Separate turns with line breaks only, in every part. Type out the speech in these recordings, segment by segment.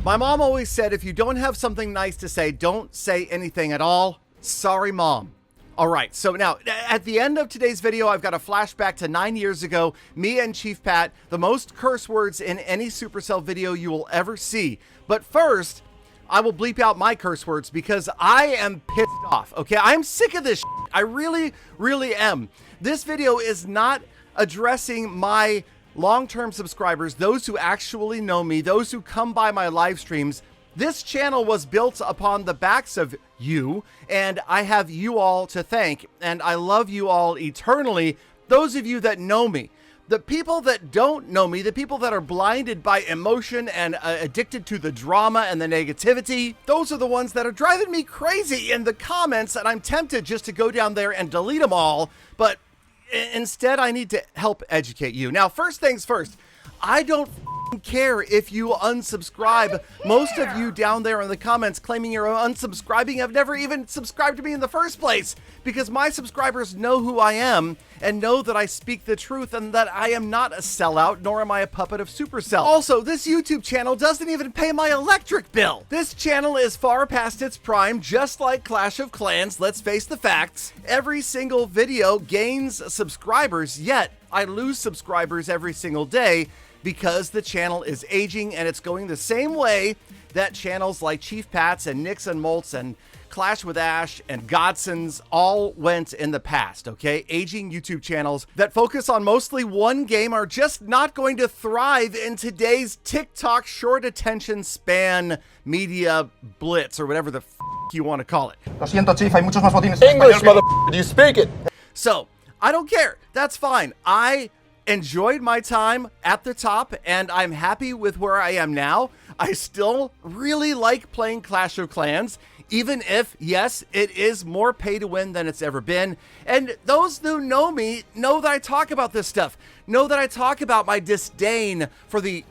My mom always said, if you don't have something nice to say, don't say anything at all. Sorry, Mom. All right, so now at the end of today's video, I've got a flashback to 9 years ago, me and Chief Pat, the most curse words in any Supercell video you will ever see. But first, I will bleep out my curse words because I am pissed off, okay? I'm sick of this shit. I really, really am. This video is not addressing my long-term subscribers, those who actually know me, those who come by my live streams. This channel was built upon the backs of you, and I have you all to thank, and I love you all eternally, those of you that know me. The people that don't know me, the people that are blinded by emotion and addicted to the drama and the negativity, those are the ones that are driving me crazy in the comments, and I'm tempted just to go down there and delete them all, but instead I need to help educate you. Now, first things first, I don't care if you unsubscribe. Most of you down there in the comments claiming you're unsubscribing have never even subscribed to me in the first place, because my subscribers know who I am and know that I speak the truth and that I am not a sellout, nor am I a puppet of Supercell. Also, this YouTube channel doesn't even pay my electric bill. This channel is far past its prime, just like Clash of Clans. Let's face the facts. Every single video gains subscribers, yet I lose subscribers every single day, because the channel is aging and it's going the same way that channels like Chief Pat's and Nix and Moltz and Clash with Ash and Godson's all went in the past, okay? Aging YouTube channels that focus on mostly one game are just not going to thrive in today's TikTok short attention span media blitz, or whatever the you want to call it.
Lo siento, Chief, hay muchos más botines.
English, motherfucker, do you speak it?
So, I don't care. That's fine. I enjoyed my time at the top, and I'm happy with where I am now. I still really like playing Clash of Clans, even if, yes, it is more pay to win than it's ever been. And those who know me know that I talk about this stuff, know that I talk about my disdain for the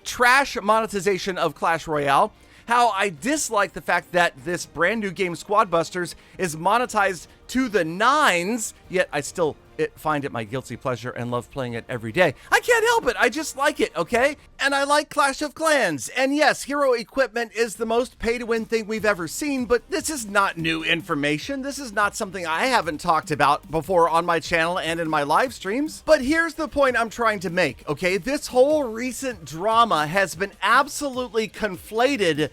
trash monetization of Clash Royale, how I dislike the fact that this brand new game, Squad Busters, is monetized to the nines, yet I still find it my guilty pleasure and love playing it every day. I can't help it. I just like it, okay? And I like Clash of Clans. And yes, hero equipment is the most pay-to-win thing we've ever seen, but this is not new information. This is not something I haven't talked about before on my channel and in my live streams. But here's the point I'm trying to make, okay? This whole recent drama has been absolutely conflated,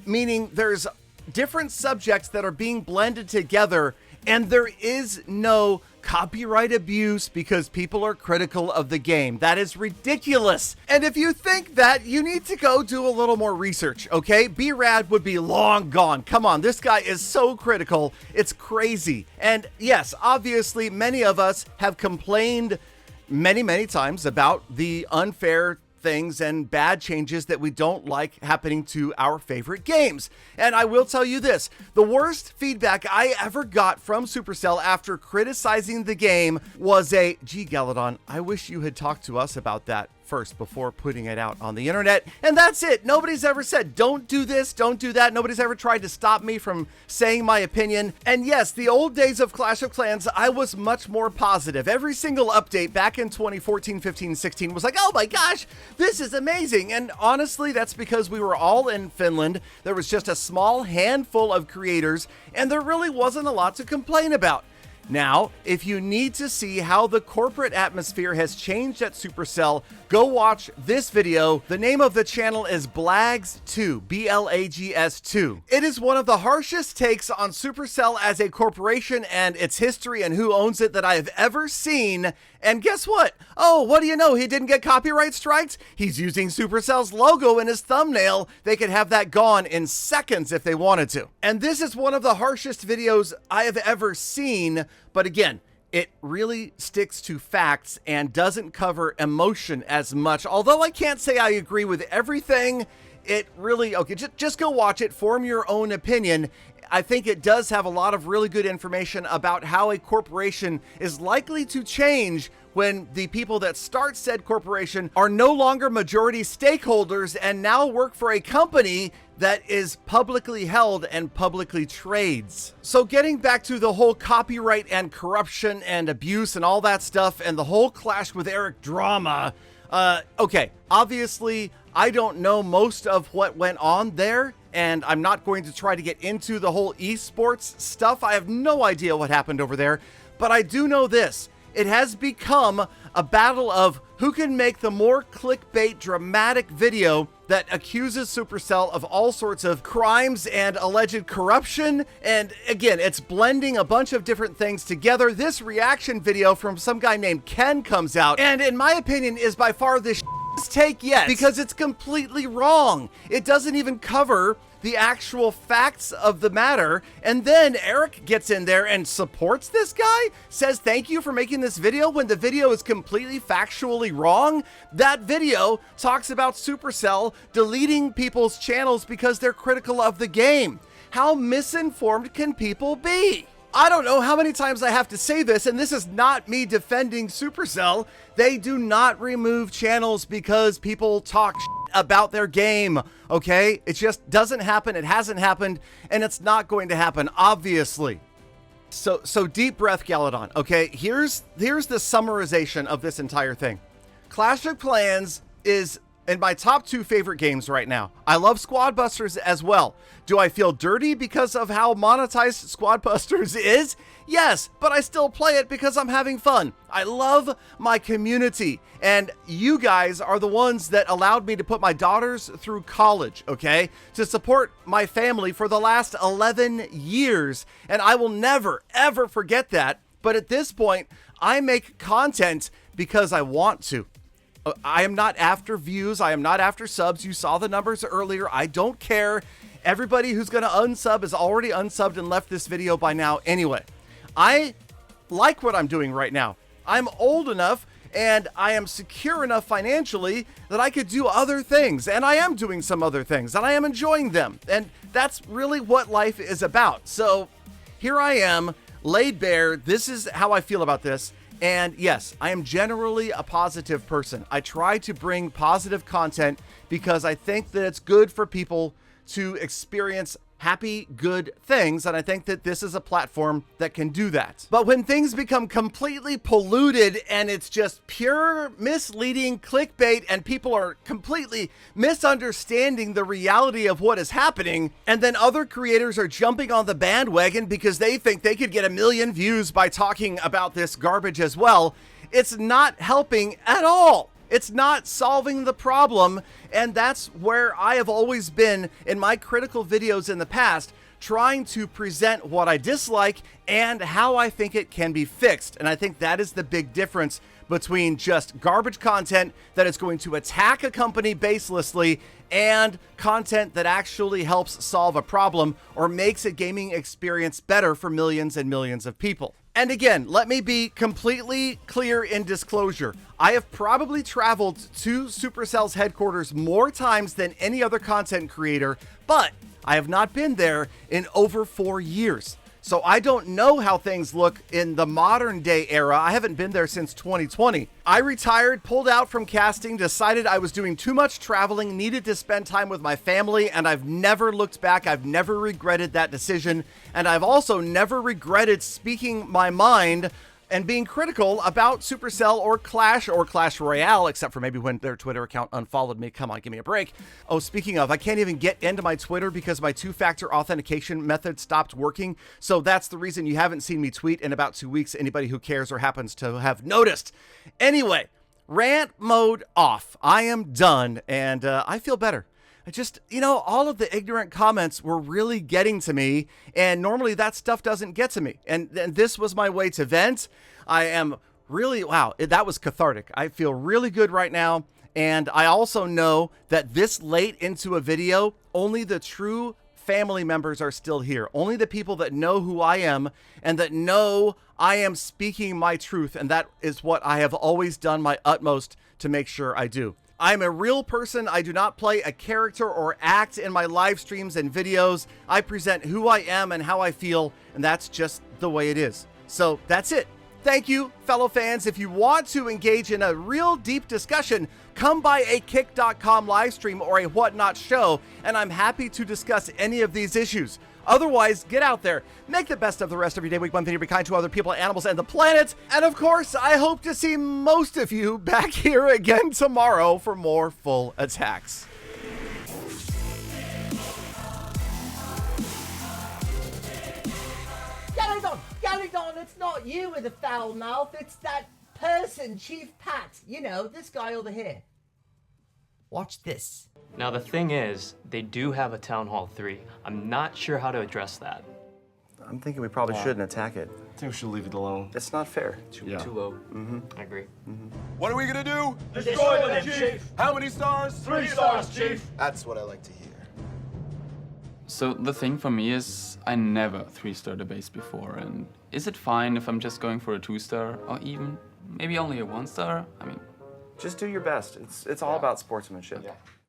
meaning there's different subjects that are being blended together, and there is no copyright abuse because people are critical of the game. That is ridiculous. And if you think that, you need to go do a little more research, okay? B-Rad would be long gone. Come on, this guy is so critical. It's crazy. And yes, obviously, many of us have complained many times about the unfair things and bad changes that we don't like happening to our favorite games. And I will tell you this, the worst feedback I ever got from Supercell after criticizing the game was gee, Galadon, I wish you had talked to us about that first before putting it out on the internet. And that's it. Nobody's ever said, don't do this, don't do that. Nobody's ever tried to stop me from saying my opinion. And yes, the old days of Clash of Clans, I was much more positive. Every single update back in 2014, 15, 16 was like, oh my gosh, this is amazing. And honestly, that's because we were all in Finland. There was just a small handful of creators, and there really wasn't a lot to complain about. Now, if you need to see how the corporate atmosphere has changed at Supercell, go watch this video. The name of the channel is Blags2, B-L-A-G-S 2. It is one of the harshest takes on Supercell as a corporation and its history and who owns it that I have ever seen. And guess what? Oh, what do you know? He didn't get copyright strikes? He's using Supercell's logo in his thumbnail. They could have that gone in seconds if they wanted to. And this is one of the harshest videos I have ever seen. But again, it really sticks to facts and doesn't cover emotion as much. Although I can't say I agree with everything, it really, okay, just go watch it, form your own opinion. I think it does have a lot of really good information about how a corporation is likely to change when the people that start said corporation are no longer majority stakeholders and now work for a company that is publicly held and publicly trades. So getting back to the whole copyright and corruption and abuse and all that stuff and the whole Clash with Eric drama, okay, obviously I don't know most of what went on there, and I'm not going to try to get into the whole esports stuff. I have no idea what happened over there, but I do know this. It has become a battle of who can make the more clickbait dramatic video that accuses Supercell of all sorts of crimes and alleged corruption. And again, it's blending a bunch of different things together. This reaction video from some guy named Ken comes out, and in my opinion is by far the take yet, because it's completely wrong. It doesn't even cover the actual facts of the matter. And then Eric gets in there and supports this guy, says thank you for making this video when the video is completely factually wrong. That video talks about Supercell deleting people's channels because they're critical of the game. How misinformed can people be? I don't know how many times I have to say this, and this is not me defending Supercell. They do not remove channels because people talk about their game, okay? It just doesn't happen. It hasn't happened, and it's not going to happen, obviously. So deep breath, Galadon, okay? Here's the summarization of this entire thing. Clash of Clans is in my top 2 favorite games right now. I love Squad Busters as well. Do I feel dirty because of how monetized Squad Busters is? Yes, but I still play it because I'm having fun. I love my community, and you guys are the ones that allowed me to put my daughters through college, okay? To support my family for the last 11 years, and I will never, ever forget that. But at this point, I make content because I want to. I am not after views. I am not after subs. You saw the numbers earlier. I don't care. Everybody who's going to unsub is already unsubbed and left this video by now anyway. I like what I'm doing right now. I'm old enough and I am secure enough financially that I could do other things. And I am doing some other things and I am enjoying them. And that's really what life is about. So here I am, laid bare. This is how I feel about this. And yes, I am generally a positive person. I try to bring positive content because I think that it's good for people to experience happy, good things. And I think that this is a platform that can do that. But when things become completely polluted and it's just pure misleading clickbait and people are completely misunderstanding the reality of what is happening, and then other creators are jumping on the bandwagon because they think they could get 1 million views by talking about this garbage as well, it's not helping at all. It's not solving the problem, and that's where I have always been in my critical videos in the past, trying to present what I dislike and how I think it can be fixed. And I think that is the big difference between just garbage content that is going to attack a company baselessly and content that actually helps solve a problem or makes a gaming experience better for millions and millions of people. And again, let me be completely clear in disclosure. I have probably traveled to Supercell's headquarters more times than any other content creator, but I have not been there in over 4 years. So I don't know how things look in the modern day era. I haven't been there since 2020. I retired, pulled out from casting, decided I was doing too much traveling, needed to spend time with my family, and I've never looked back. I've never regretted that decision. And I've also never regretted speaking my mind and being critical about Supercell or Clash Royale, except for maybe when their Twitter account unfollowed me. Come on, give me a break. Oh, speaking of, I can't even get into my Twitter because my 2-factor authentication method stopped working. So that's the reason you haven't seen me tweet in about 2 weeks. Anybody who cares or happens to have noticed. Anyway, rant mode off. I am done, and I feel better. I just, all of the ignorant comments were really getting to me, and normally that stuff doesn't get to me. And this was my way to vent. I am really, wow, that was cathartic. I feel really good right now. And I also know that this late into a video, only the true family members are still here. Only the people that know who I am and that know I am speaking my truth. And that is what I have always done my utmost to make sure I do. I'm a real person. I do not play a character or act in my live streams and videos. I present who I am and how I feel, and that's just the way it is. So that's it. Thank you, fellow fans. If you want to engage in a real deep discussion, come by a Kick.com live stream or a Whatnot show, and I'm happy to discuss any of these issues. Otherwise, get out there, make the best of the rest of your day, week, month, and year, be kind to other people, animals, and the planet. And of course, I hope to see most of you back here again tomorrow for more full attacks.
Galadon, it's not you with a foul mouth, it's that person, Chief Pat. You know, this guy over here. Watch this.
Now the thing is, they do have a Town Hall 3. I'm not sure how to address that.
I'm thinking we probably shouldn't attack it.
I think we should leave it alone.
It's not fair.
Too low. I agree.
What are we gonna do?
Destroy them, Chief!
How many stars?
3 stars, Chief!
That's what I like to hear.
So the thing for me is, I never 3-starred a base before, and is it fine if I'm just going for a 2-star, or even maybe only a 1-star? I mean,
Just do your best. It's all about sportsmanship.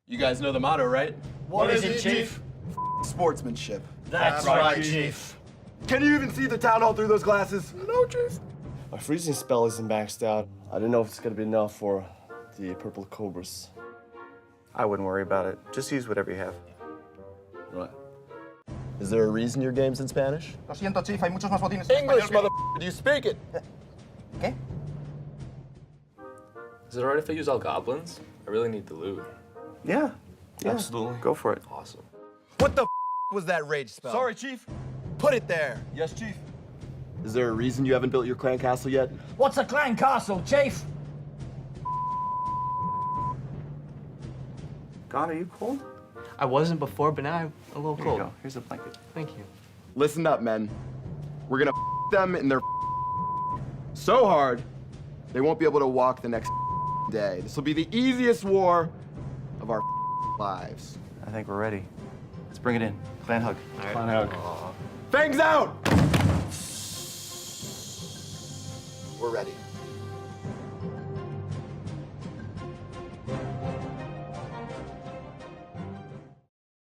You guys know the motto, right?
What is it, Chief?
Sportsmanship.
That's right, Chief.
Can you even see the town hall through those glasses? No, Chief.
My freezing spell isn't maxed out. I don't know if it's gonna be enough for the purple cobras.
I wouldn't worry about it. Just use whatever you have.
Right. Is there a reason your game's in Spanish?
Lo siento, Chief, hay muchos más botines en
English,
español
mother. Do you speak it?
¿Qué?
Is it alright if I use all goblins? I really need the loot.
Yeah.
Absolutely.
Go for it.
Awesome.
What the was that rage spell?
Sorry, Chief.
Put it there.
Yes, Chief.
Is there a reason you haven't built your clan castle yet?
What's a clan castle, Chief?
God, are you cold?
I wasn't before, but now I'm a little
Here you
cold.
go. Here's a blanket.
Thank you.
Listen up, men. We're gonna them in their so hard, they won't be able to walk the next day. This will be the easiest war of our lives.
I think we're ready. Let's bring it in. Clan hug.
Clan hug. Fangs out! We're ready.